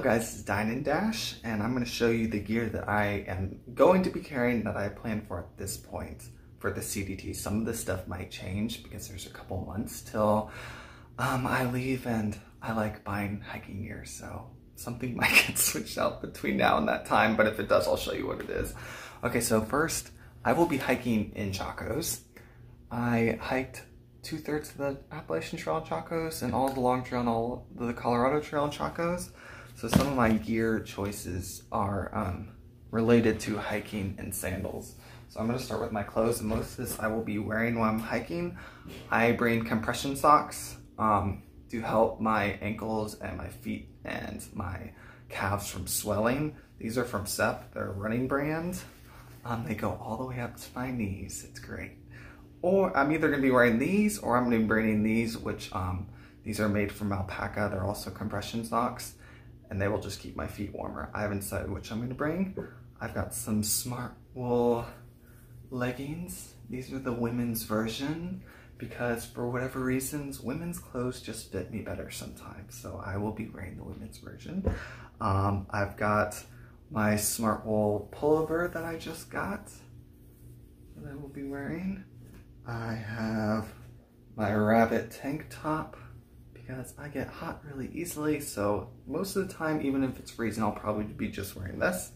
guys, this is Dine and Dash, and I'm going to show you the gear that I am going to be carrying that I plan for at this point for the CDT. Some of this stuff might change because there's a couple months till I leave, and I like buying hiking gear, so something might get switched out between now and that time, but if it does, I'll show you what it is. Okay, so first, I will be hiking in Chacos. I hiked 2/3 of the Appalachian Trail in Chacos and all the Long Trail and all the Colorado Trail in Chacos. So some of my gear choices are related to hiking and sandals. So I'm going to start with my clothes, and most of this I will be wearing while I'm hiking. I bring compression socks to help my ankles and my feet and my calves from swelling. These are from Sep, they're a running brand. They go all the way up to my knees. It's great. Or I'm either going to be wearing these, or I'm going to be bringing these, which these are made from alpaca. They're also compression socks, and they will just keep my feet warmer. I haven't decided which I'm going to bring. I've got some Smartwool leggings. These are the women's version because for whatever reasons, women's clothes just fit me better sometimes. So I will be wearing the women's version. I've got my Smartwool Pullover that I just got that I will be wearing. I have my rabbit tank top because I get hot really easily, so most of the time, even if it's freezing, I'll probably be just wearing this.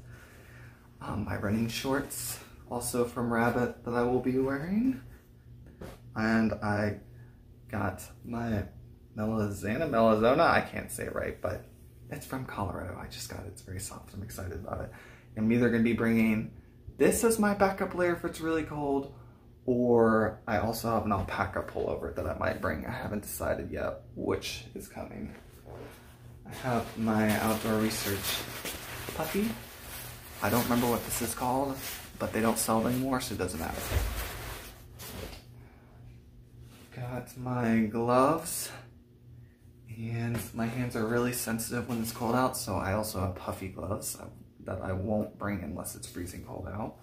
My running shorts, also from Rabbit, that I will be wearing. And I got my Melazona, I can't say it right, but it's from Colorado. I just got it, it's very soft, I'm excited about it. I'm either gonna be bringing this as my backup layer if it's really cold, or I also have an alpaca pullover that I might bring. I haven't decided yet which is coming. I have my Outdoor Research puffy. I don't remember what this is called, but they don't sell it anymore, so it doesn't matter. Got my gloves, and my hands are really sensitive when it's cold out, so I also have puffy gloves that I won't bring unless it's freezing cold out.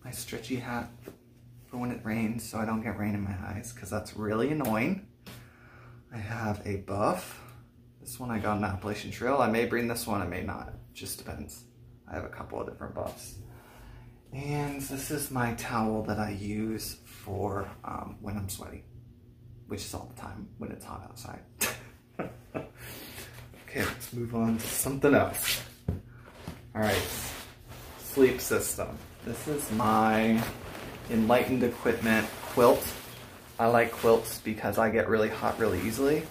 My Stretchy Hat for when it rains, so I don't get rain in my eyes, because that's really annoying. I have a buff. This one I got on the Appalachian Trail. I may bring this one, I may not. It just depends. I have a couple of different buffs. And this is my towel that I use for when I'm sweaty, which is all the time when it's hot outside. Okay, let's move on to something else. All right, sleep system. This is my Enlightened equipment quilt. I like quilts because I get really hot really easily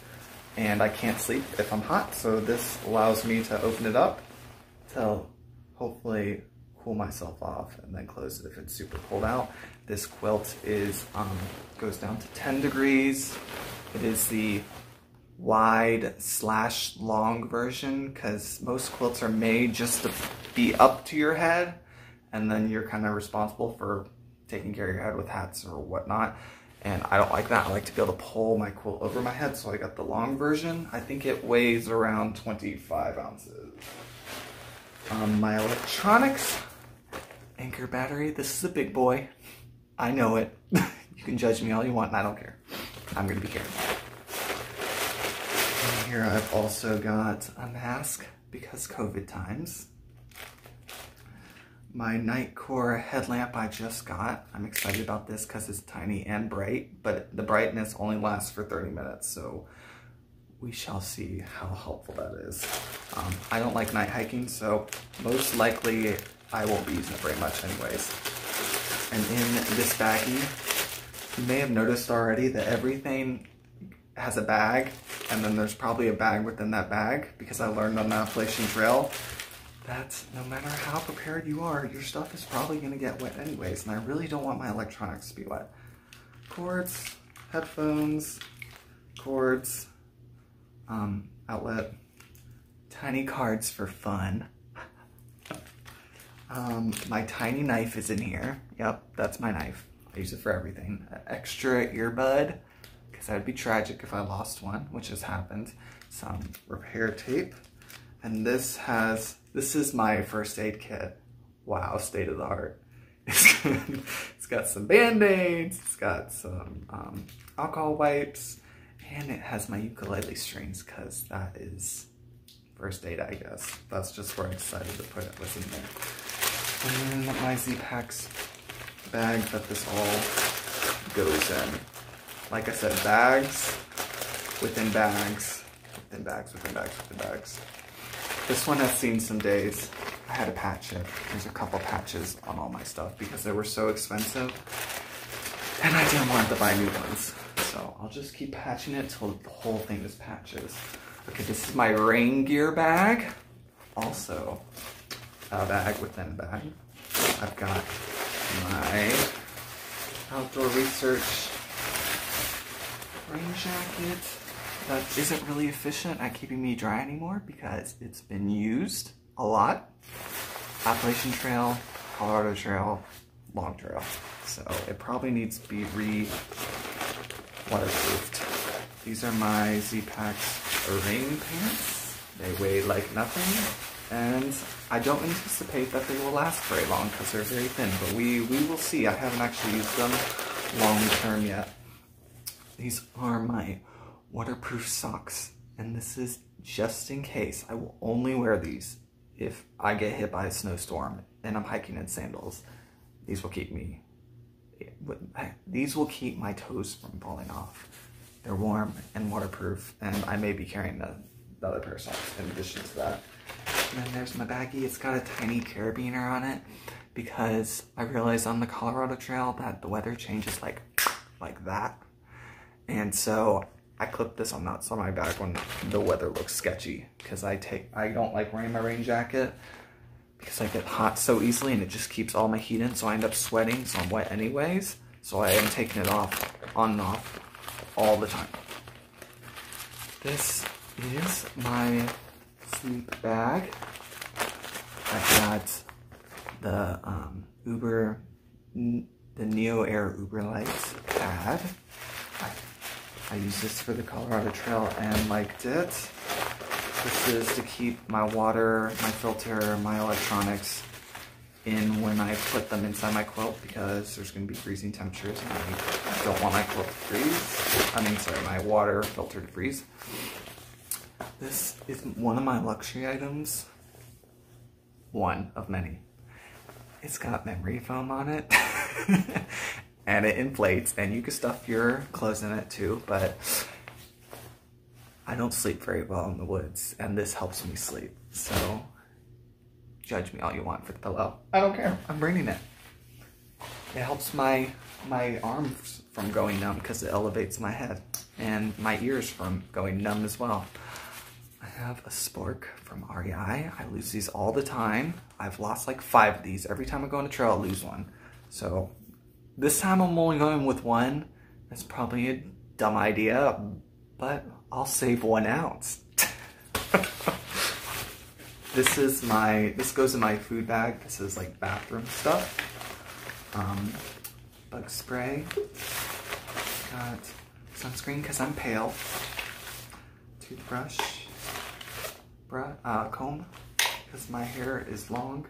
and I can't sleep if I'm hot, so this allows me to open it up to hopefully cool myself off and then close it if it's super cold out. This quilt is goes down to 10 degrees. It is the wide/long version because most quilts are made just to be up to your head, and then you're kind of responsible for taking care of your head with hats or whatnot. And I don't like that. I like to be able to pull my quilt over my head, so I got the long version. I think it weighs around 25 ounces. My electronics, Anchor battery. This is a big boy. I know it. You can judge me all you want, and I don't care. I'm gonna be careful. And here I've also got a mask because COVID times. My Nightcore headlamp I just got. I'm excited about this because it's tiny and bright, but the brightness only lasts for 30 minutes, so we shall see how helpful that is. I don't like night hiking, so most likely I won't be using it very much anyways. And in this baggie, you may have noticed already that everything has a bag, and then there's probably a bag within that bag, because I learned on the Appalachian Trail that no matter how prepared you are, your stuff is probably gonna get wet anyways, and I really don't want my electronics to be wet. Cords, headphones, cords, outlet, tiny cards for fun. My tiny knife is in here. Yep, that's my knife. I use it for everything. An extra earbud, because that would be tragic if I lost one, which has happened. Some repair tape. And this is my first aid kit. Wow, state of the art. It's got some Band-Aids, it's got some alcohol wipes, and it has my ukulele strings, because that is first aid, I guess. That's just where I decided to put it, was in there. And then my Z-Packs bag that this all goes in. Like I said, bags within bags, within bags, within bags, within bags. This one has seen some days. I had to patch it. There's a couple patches on all my stuff because they were so expensive. And I didn't want to buy new ones. So I'll just keep patching it till the whole thing is patches. Okay, this is my rain gear bag. Also, a bag within a bag. I've got my outdoor research rain jacket that isn't really efficient at keeping me dry anymore because it's been used a lot. Appalachian Trail, Colorado Trail, Long Trail. So it probably needs to be waterproofed. These are my Z-Packs rain pants. They weigh like nothing, and I don't anticipate that they will last very long because they're very thin, but we will see. I haven't actually used them long term yet. These are my waterproof socks, and this is just in case. I will only wear these if I get hit by a snowstorm and I'm hiking in sandals. These will keep me, these will keep my toes from falling off. They're warm and waterproof, and I may be carrying the other pair of socks in addition to that. And then there's my baggie. It's got a tiny carabiner on it because I realized on the Colorado Trail that the weather changes like that. And so I clip this on that side of my bag when the weather looks sketchy because I don't like wearing my rain jacket because I get hot so easily and it just keeps all my heat in, so I end up sweating, so I'm wet anyways. So I am taking it off, on and off, all the time. This is my sleep bag. I've got the the Neo Air Uber Light pad. I used this for the Colorado Trail and liked it. This is to keep my water, my filter, my electronics in when I put them inside my quilt because there's going to be freezing temperatures and I don't want my quilt to freeze. I mean, sorry, my water filter to freeze. This is one of my luxury items. One of many. It's got memory foam on it. And it inflates, and you can stuff your clothes in it too, but I don't sleep very well in the woods, and this helps me sleep. So, judge me all you want for the pillow. I don't care. I'm bringing it. It helps my arms from going numb because it elevates my head, and my ears from going numb as well. I have a spork from REI. I lose these all the time. I've lost like 5 of these. Every time I go on a trail, I lose one. So this time I'm only going with one. That's probably a dumb idea, but I'll save 1 ounce. This goes in my food bag. This is like bathroom stuff. Bug spray. Got sunscreen because I'm pale. Toothbrush. Comb because my hair is long.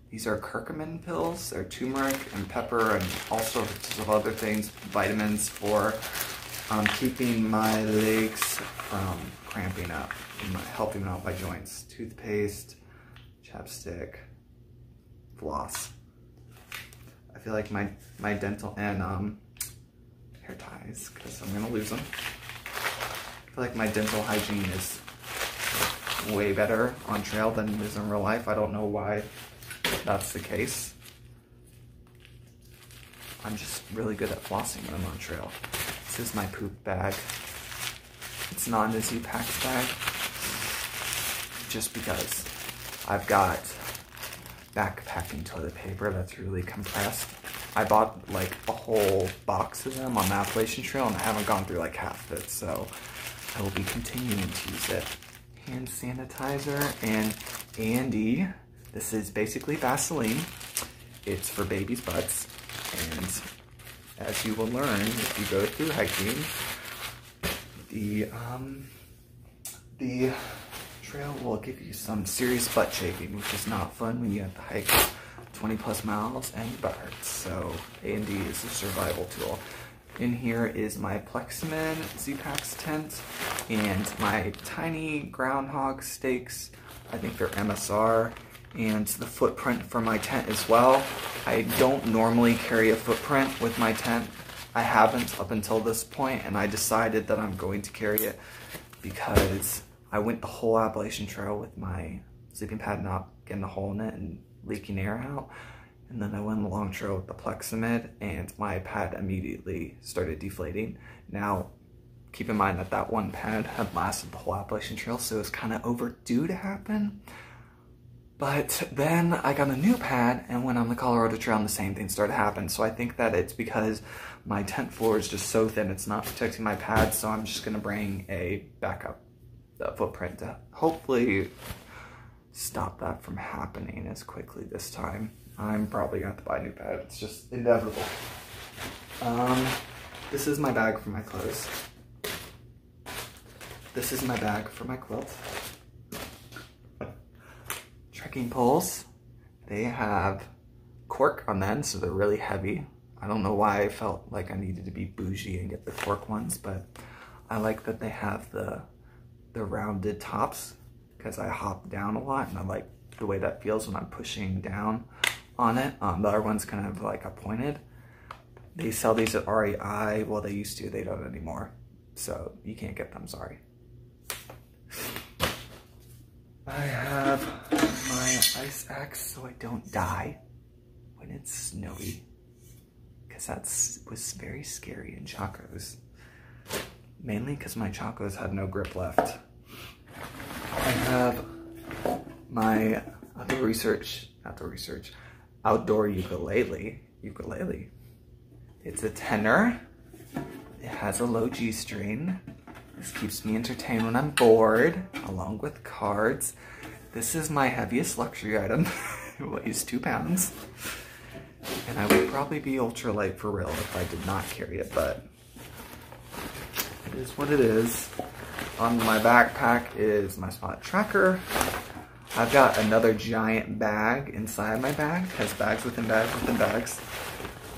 These are curcumin pills. They're turmeric and pepper and all sorts of other things, vitamins for keeping my legs from cramping up and helping out my joints. Toothpaste, chapstick, floss. I feel like my dental and hair ties, because I'm gonna lose them. I feel like my dental hygiene is way better on trail than it is in real life. I don't know why that's the case. I'm just really good at flossing when I'm on trail. This is my poop bag. It's not a Z-Packs bag, just because I've got backpacking toilet paper that's really compressed. I bought like a whole box of them on the Appalachian Trail and I haven't gone through like half of it, so I will be continuing to use it. Hand sanitizer and A&E. This is basically Vaseline. It's for babies' butts, and as you will learn if you go through hiking, the trail will give you some serious butt chafing, which is not fun when you have to hike 20+ miles and your butt hurts. So A&E is a survival tool. In here is my Plexamid Z-Packs tent and my tiny groundhog stakes. I think they're MSR, and the footprint for my tent as well. I don't normally carry a footprint with my tent. I haven't up until this point, and I decided that I'm going to carry it because I went the whole Appalachian Trail with my sleeping pad not getting a hole in it and leaking air out. And then I went on the long trail with the Plexamid, and my pad immediately started deflating. Now, keep in mind that that one pad had lasted the whole Appalachian Trail, so it was kind of overdue to happen. But then I got a new pad and went on the Colorado Trail, and the same thing started to happen. So I think that it's because my tent floor is just so thin, it's not protecting my pad, so I'm just gonna bring a backup footprint to hopefully stop that from happening as quickly this time. I'm probably gonna have to buy a new pad. It's just inevitable. This is my bag for my clothes. This is my bag for my quilt. Trekking poles. They have cork on them, so they're really heavy. I don't know why I felt like I needed to be bougie and get the cork ones, but I like that they have the rounded tops because I hop down a lot and I like the way that feels when I'm pushing down on it. The other one's kind of like a pointed. They sell these at REI. Well, they used to. They don't anymore. So you can't get them, sorry. I have my ice axe so I don't die when it's snowy. Because that was very scary in Chacos. Mainly because my Chacos had no grip left. I have my outdoor ukulele. It's a tenor. It has a low G string. This keeps me entertained when I'm bored, along with cards. This is my heaviest luxury item. It weighs 2 pounds. And I would probably be ultralight for real if I did not carry it, but it is what it is. On my backpack is my spot tracker. I've got another giant bag inside my bag. It has bags within bags within bags.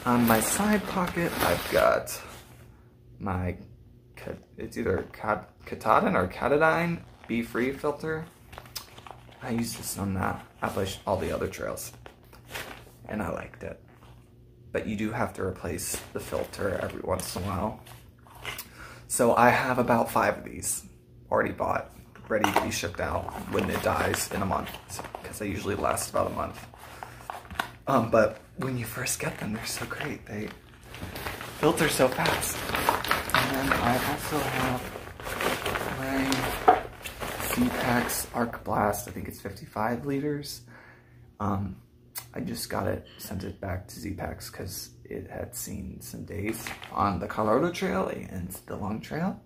On my side pocket, I've got my, it's either Katahdin or Katadine Be-Free filter. I used this on all the other trails, and I liked it. But you do have to replace the filter every once in a while. So I have about 5 of these already bought, ready to be shipped out when it dies in a month, because they usually last about a month. But when you first get them, they're so great. They filter so fast. And then I also have my Z-Packs Arc Blast. I think it's 55 liters. I just got it, sent it back to Z-Packs because it had seen some days on the Colorado Trail and the long trail.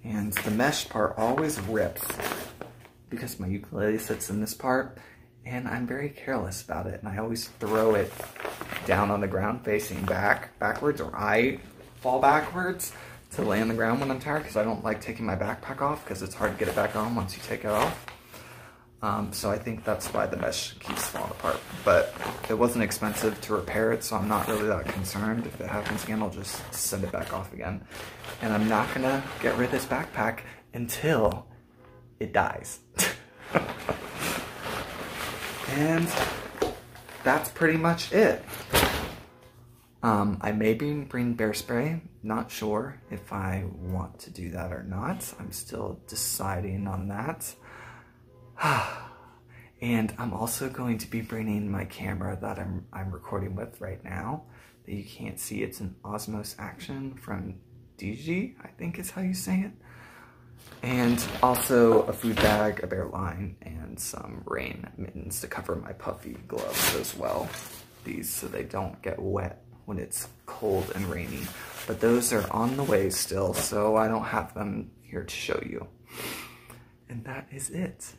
And the mesh part always rips because my ukulele sits in this part, and I'm very careless about it, and I always throw it down on the ground facing backwards, or I fall backwards to lay on the ground when I'm tired because I don't like taking my backpack off because it's hard to get it back on once you take it off. So I think that's why the mesh keeps falling apart. But it wasn't expensive to repair it, so I'm not really that concerned. If it happens again, I'll just send it back off again. And I'm not gonna get rid of this backpack until it dies. And that's pretty much it. I may bring bear spray. Not sure if I want to do that or not. I'm still deciding on that. And I'm also going to be bringing my camera that I'm recording with right now that you can't see. It's an Osmos Action from DG, I think is how you say it. And also a food bag, a bare line, and some rain mittens to cover my puffy gloves as well. These so they don't get wet when it's cold and rainy. But those are on the way still, so I don't have them here to show you. And that is it.